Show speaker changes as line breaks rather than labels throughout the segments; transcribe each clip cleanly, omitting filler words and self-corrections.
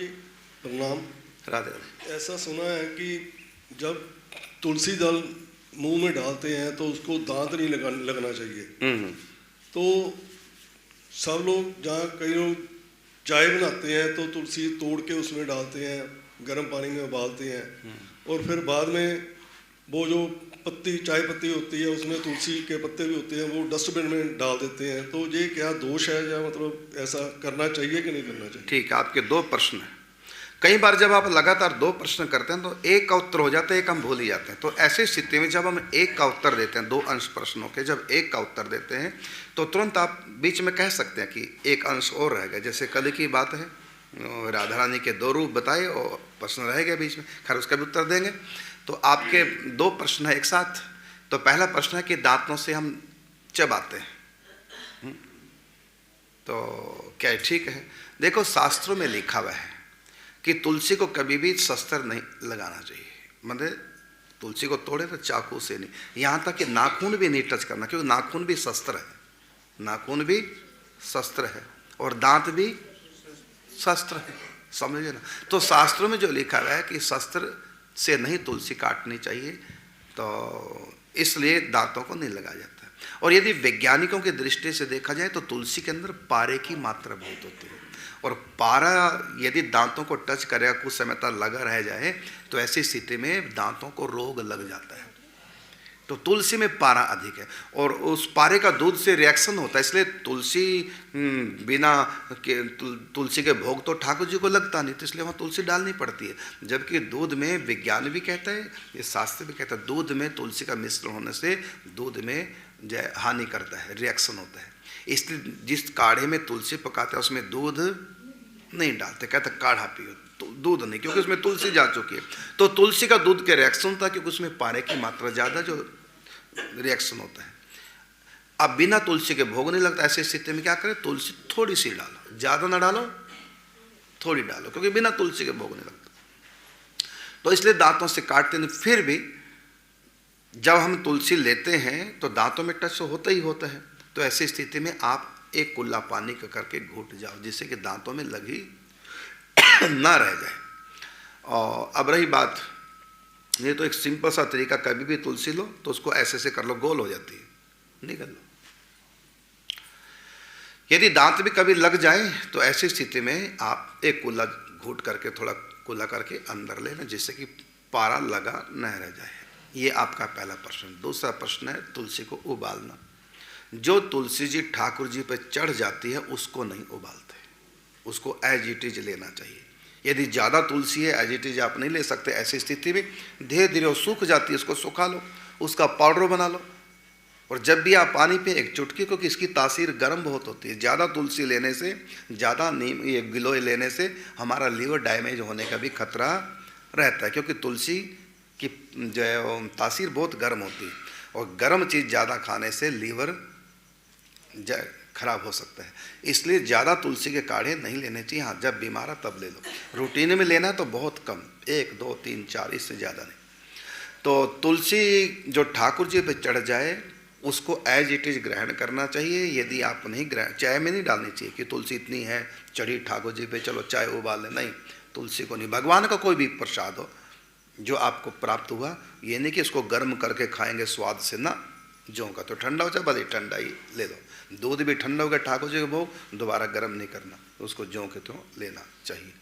जी प्रणाम।
राधे राधे।
ऐसा सुना है कि जब तुलसी दल मुंह में डालते हैं तो उसको दांत नहीं लगना चाहिए। तो सब लोग, जहाँ कई लोग चाय बनाते हैं तो तुलसी तोड़ के उसमें डालते हैं, गर्म पानी में उबालते हैं और फिर बाद में वो जो पत्ती, चाय पत्ती होती है उसमें तुलसी के पत्ते भी होते हैं, वो डस्टबिन में डाल देते हैं। तो ये क्या दोष है, या मतलब ऐसा करना चाहिए कि नहीं करना चाहिए?
ठीक है, आपके दो प्रश्न हैं। कई बार जब आप लगातार दो प्रश्न करते हैं तो एक का उत्तर हो जाता है, एक हम भूल ही जाते हैं। तो ऐसी स्थिति में जब हम एक का उत्तर देते हैं, दो अंश प्रश्नों के जब एक का उत्तर देते हैं तो तुरंत आप बीच में कह सकते हैं कि एक अंश और रह गया। जैसे कल की बात है, राधा रानी के दो रूप बताए और प्रश्न रह गया बीच में, खैर उसका भी उत्तर देंगे। तो आपके दो प्रश्न है एक साथ। तो पहला प्रश्न है कि दांतों से हम चबाते हैं, तो क्या ठीक है? देखो, शास्त्रों में लिखा हुआ है कि तुलसी को कभी भी शस्त्र नहीं लगाना चाहिए, मतलब तुलसी को तोड़े तो चाकू से नहीं, यहाँ तक कि नाखून भी नहीं टच करना, क्योंकि नाखून भी शस्त्र है, नाखून भी शस्त्र है और दांत भी शस्त्र है, समझे ना। तो शास्त्रों में जो लिखा हुआ है कि शस्त्र से नहीं तुलसी काटनी चाहिए, तो इसलिए दांतों को नहीं लगाया जाता है। और यदि वैज्ञानिकों की दृष्टि से देखा जाए तो तुलसी के अंदर पारे की मात्रा बहुत होती है, और पारा यदि दांतों को टच करेगा, कुछ समय तक लगा रह जाए, तो ऐसी स्थिति में दांतों को रोग लग जाता है। तो तुलसी में पारा अधिक है और उस पारे का दूध से रिएक्शन होता है, इसलिए तुलसी बिना तुलसी के भोग तो ठाकुर जी को लगता नहीं, तो इसलिए वहाँ तुलसी डालनी पड़ती है। जबकि दूध में, विज्ञान भी कहता है, ये शास्त्र भी कहता है, दूध में तुलसी का मिश्रण होने से दूध में जो हानि करता है, रिएक्शन होता है। इसलिए जिस काढ़े में तुलसी पकाते हैं उसमें दूध नहीं डालते, कहते काढ़ा पियो, तो दूध नहीं, क्योंकि उसमें तुलसी जा चुकी है। तो तुलसी का दूध के रिएक्शन था, क्योंकि उसमें पारे की मात्रा ज़्यादा जो रिएक्शन होता है। अब बिना तुलसी के भोग नहीं लगता, ऐसी स्थिति में क्या करें? तुलसी थोड़ी सी डालो, ज़्यादा ना डालो, थोड़ी डालो, क्योंकि बिना तुलसी के भोग नहीं लगता। तो इसलिए दांतों से काटते नहीं। फिर भी जब हम तुलसी लेते हैं तो दांतों में टच होता ही होता है, तो ऐसी स्थिति में आप एक कुल्ला पानी का करके घूट जाओ, जिससे कि दांतों में लगी ना रह जाए। और अब रही बात, ये तो एक सिंपल सा तरीका, कभी भी तुलसी लो तो उसको ऐसे से कर लो, गोल हो जाती है, निकल लो। यदि दांत भी कभी लग जाए तो ऐसी स्थिति में आप एक कुल्ला घूट करके, थोड़ा कुल्ला करके अंदर लेना, जिससे कि पारा लगा न रह जाए। ये आपका पहला प्रश्न। दूसरा प्रश्न है तुलसी को उबालना। जो तुलसी जी ठाकुर जी पे चढ़ जाती है उसको नहीं उबालते, उसको एज इट इज लेना चाहिए। यदि ज़्यादा तुलसी है, एज इट इज आप नहीं ले सकते, ऐसी स्थिति में धीरे धीरे वो सूख जाती है, उसको सुखा लो, उसका पाउडर बना लो। और जब भी आप पानी पे एक चुटकी, क्योंकि इसकी तासीर गर्म बहुत होती है, ज़्यादा तुलसी लेने से, ज़्यादा नीम ये गिलोय लेने से हमारा लीवर डैमेज होने का भी खतरा रहता है, क्योंकि तुलसी की जो है तासीर बहुत गर्म होती है, और गर्म चीज़ ज़्यादा खाने से लीवर खराब हो सकता है। इसलिए ज़्यादा तुलसी के काढ़े नहीं लेने चाहिए। हाँ, जब बीमार है तब ले लो, रूटीन में लेना है तो बहुत कम, 1 2 3 4, इससे ज़्यादा नहीं। तो तुलसी जो ठाकुर जी पे चढ़ जाए उसको एज इट इज ग्रहण करना चाहिए। यदि आप नहीं ग्रहण, चाय में नहीं डालनी चाहिए कि तुलसी इतनी है चढ़ी ठाकुर जी पे, चलो चाय उबाल लें, नहीं, तुलसी को नहीं। भगवान का कोई भी प्रसाद हो जो आपको प्राप्त हुआ, ये नहीं कि इसको गर्म करके खाएंगे स्वाद से, ना, जौ का तो ठंडा हो जाए, भले ठंडा ही ले लो। दूध भी ठंडा हो गया ठाकुर जी का भोग, दोबारा गर्म नहीं करना, उसको जौ के तो लेना चाहिए।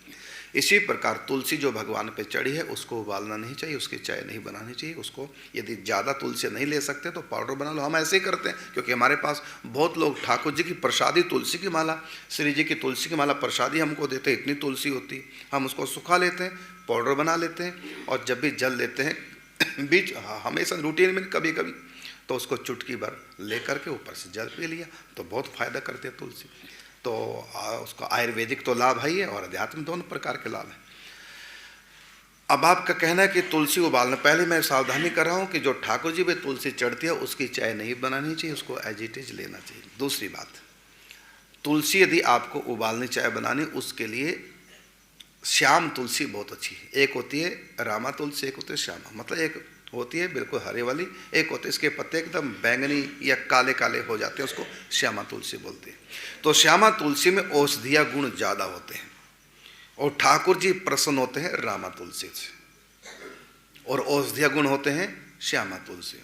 इसी प्रकार तुलसी जो भगवान पे चढ़ी है उसको उबालना नहीं चाहिए, उसकी चाय नहीं बनानी चाहिए। उसको यदि ज़्यादा तुलसी नहीं ले सकते तो पाउडर बना लो। हम ऐसे ही करते हैं, क्योंकि हमारे पास बहुत लोग ठाकुर जी की प्रसादी तुलसी की माला, श्री जी की तुलसी की माला प्रसादी हमको देते हैं, इतनी तुलसी होती है, हम उसको सुखा लेते हैं, पाउडर बना लेते हैं, और जब भी जल लेते हैं बीच, हमेशा रूटीन में कभी कभी, तो उसको चुटकी भर ले करके ऊपर से जल पी लिया, तो बहुत फायदा करती है तुलसी। तो उसका आयुर्वेदिक तो लाभ है और अध्यात्म दोनों प्रकार के लाभ हैं। अब आपका कहना है कि तुलसी उबालना, पहले मैं सावधानी कर रहा हूँ कि जो ठाकुर जी पे तुलसी चढ़ती है उसकी चाय नहीं बनानी चाहिए, उसको एज इट इज लेना चाहिए। दूसरी बात, तुलसी यदि आपको उबालनी चाय बनानी, उसके लिए श्याम तुलसी बहुत अच्छी है। एक होती है रामा तुलसी, एक होती है श्यामा, मतलब एक होती है बिल्कुल हरे वाली, एक होती है इसके पत्ते एकदम बैंगनी या काले काले हो जाते हैं, उसको श्यामा तुलसी बोलते हैं। तो श्यामा तुलसी में औषधीय गुण ज़्यादा होते हैं, और ठाकुर जी प्रसन्न होते हैं रामा तुलसी से, और औषधीय गुण होते हैं श्यामा तुलसी।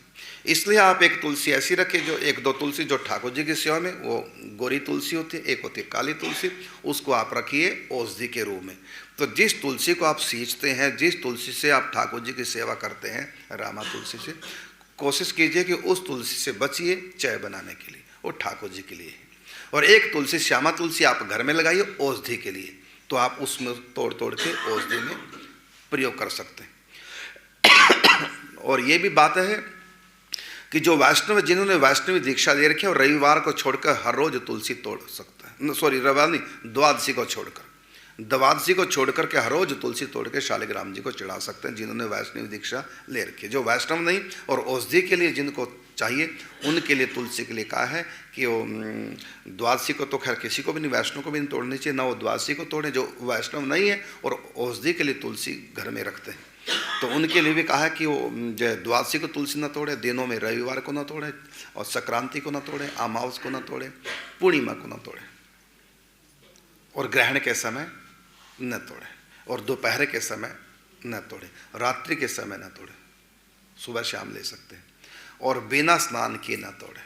इसलिए आप एक तुलसी ऐसी रखें, जो एक दो तुलसी जो ठाकुर जी की सेवा में, वो गोरी तुलसी होती है, एक होती है काली तुलसी, उसको आप रखिए औषधि के रूप में। तो जिस तुलसी को आप सींचते हैं, जिस तुलसी से आप ठाकुर जी की सेवा करते हैं रामा तुलसी से, कोशिश कीजिए कि उस तुलसी से बचिए चाय बनाने के लिए, वो ठाकुर जी के लिए है। और एक तुलसी श्यामा तुलसी आप घर में लगाइए औषधि के लिए, तो आप उसमें तोड़ तोड़ के औषधि में प्रयोग कर सकते हैं। और ये भी बात है कि जो वैष्णव, जिन्होंने वैष्णवी दीक्षा ले रखी है, और रविवार को छोड़कर हर रोज तुलसी तोड़ सकता है, सॉरी रविवार नहीं, द्वादशी को छोड़कर के हर रोज तुलसी तोड़ के शालिग्राम जी को चढ़ा सकते हैं, जिन्होंने वैष्णवी दीक्षा ले रखी है। जो वैष्णव नहीं और औषधि के लिए जिनको चाहिए, उनके लिए तुलसी के लिए कहा है कि वो द्वादशी को तो खैर किसी को भी नहीं, वैष्णव को भी नहीं तोड़नी चाहिए, ना वो द्वादशी को तोड़े जो वैष्णव नहीं है और औषधि के लिए तुलसी घर में रखते हैं। तो उनके लिए भी कहा है कि वो जो द्वादशी को तुलसी न तोड़े, दिनों में रविवार को न तोड़े, और संक्रांति को न तोड़े, अमावस को न तोड़े, पूर्णिमा को न तोड़े, और ग्रहण के समय न तोड़े, और दोपहर के समय न तोड़े, रात्रि के समय न तोड़े, सुबह शाम ले सकते हैं, और बिना स्नान किए न तोड़े,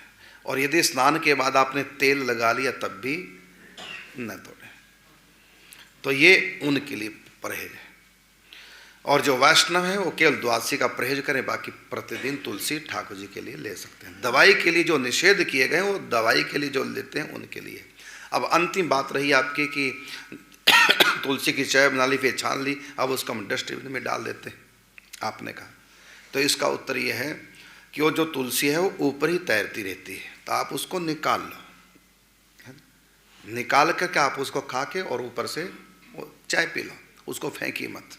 और यदि स्नान के बाद आपने तेल लगा लिया तब भी न तोड़े। तो ये उनके लिए परहेज है। और जो वैष्णव है वो केवल द्वादशी का परहेज करें, बाकी प्रतिदिन तुलसी ठाकुर जी के लिए ले सकते हैं। दवाई के लिए जो निषेध किए गए वो दवाई के लिए जो लेते हैं उनके लिए। अब अंतिम बात रही आपकी कि तुलसी की चाय बना ली, फिर छान ली, अब उसको हम डस्टबिन में डाल देते हैं, आपने कहा। तो इसका उत्तर यह है कि वो जो तुलसी है वो ऊपर ही तैरती रहती है, तो आप उसको निकाल लो, निकाल करके आप उसको खा के और ऊपर से वो चाय पी लो, उसको फेंकी मत।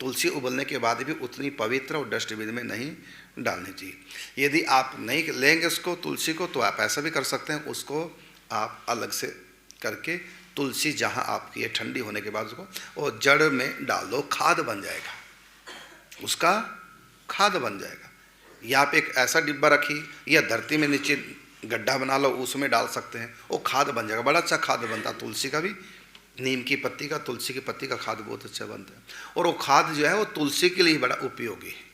तुलसी उबलने के बाद भी उतनी पवित्र और डस्टबिन में नहीं डालनी चाहिए। यदि आप नहीं लेंगे उसको तुलसी को, तो आप ऐसा भी कर सकते हैं, उसको आप अलग से करके तुलसी जहाँ आपकी है ठंडी होने के बाद उसको और जड़ में डाल दो, खाद बन जाएगा, उसका खाद बन जाएगा। या आप एक ऐसा डिब्बा रखिए या धरती में नीचे गड्ढा बना लो, उसमें डाल सकते हैं, वो खाद बन जाएगा। बड़ा अच्छा खाद बनता है तुलसी का भी, नीम की पत्ती का, तुलसी की पत्ती का खाद बहुत अच्छा बनता है, और वो खाद जो है वो तुलसी के लिए बड़ा उपयोगी है।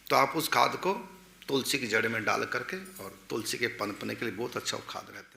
तो आप उस खाद को तुलसी की जड़ में डाल करके और तुलसी के पनपने के लिए बहुत अच्छा वो खाद रहता है।